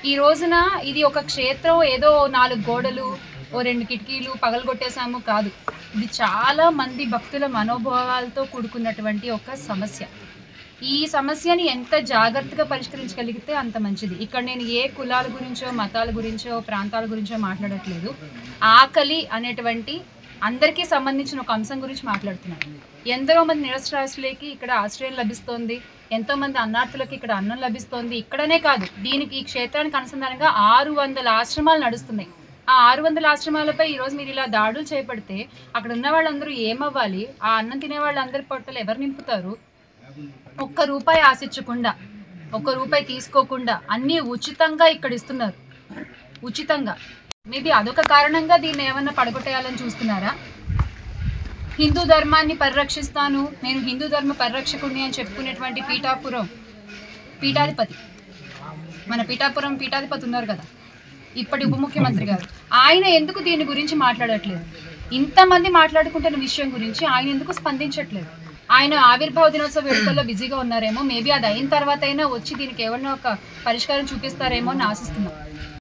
ఈ రోజున ఇది ఒక క్షేత్రం, ఏదో 4 గోడలు, ఓ 2 కిటికీలు పగలగొట్టేసాము కాదు. ఇది చాలా మంది భక్తుల మనోభావాలతో కూడుకున్నటువంటి ఒక సమస్య. ఈ సమస్యని ఎంత జాగ్రత్తగా పరిష్కరించగలిగితే అంత మంచిది. ఇక్కడ నేను ఏ కులాల గురించో, మతాల గురించో, ప్రాంతాల గురించో మాట్లాడట్లేదు. ఆకలి అనేటువంటి అందరికీ సంబంధించిన ఒక అంశం గురించి మాట్లాడుతున్నాను. ఎందరో మంది నిరక్షరాస్యులకి ఇక్కడ ఆశ్రయం లభిస్తోంది. ఎంతోమంది అన్నార్థులకి ఇక్కడ అన్నం లభిస్తోంది. ఇక్కడనే కాదు, దీనికి ఈ క్షేత్రానికి అనుసంధానంగా 600 ఆశ్రమాలు నడుస్తున్నాయి. ఆ 600 ఆశ్రమాలపై ఈరోజు మీరు ఇలా దాడులు చేపడితే అక్కడ ఉన్న వాళ్ళందరూ ఏమవ్వాలి? ఆ అన్నం తినే వాళ్ళందరి పొట్టలు ఎవరు నింపుతారు? ఒక్క రూపాయి ఆశించకుండా, ఒక్క రూపాయి తీసుకోకుండా అన్నీ ఉచితంగా ఇక్కడ ఇస్తున్నారు. ఉచితంగా. మేబీ అదొక కారణంగా దీన్ని ఏమన్నా పడగొట్టేయాలని చూస్తున్నారా? హిందూ ధర్మాన్ని పరిరక్షిస్తాను, నేను హిందూ ధర్మ పరిరక్షకుడిని అని చెప్పుకునేటువంటి పీఠాధిపతి, మన పీఠాధిపతి ఉన్నారు కదా, ఇప్పటి ఉప ముఖ్యమంత్రి గారు, ఆయన ఎందుకు దీని గురించి మాట్లాడట్లేదు? ఇంతమంది మాట్లాడుకుంటున్న విషయం గురించి ఆయన ఎందుకు స్పందించట్లేదు? ఆయన ఆవిర్భావ దినోత్సవ వేడుకల్లో బిజీగా ఉన్నారేమో. మేబీ అది అయిన తర్వాత అయినా వచ్చి దీనికి ఏమన్నా ఒక పరిష్కారం చూపిస్తారేమో అని ఆశిస్తున్నాం.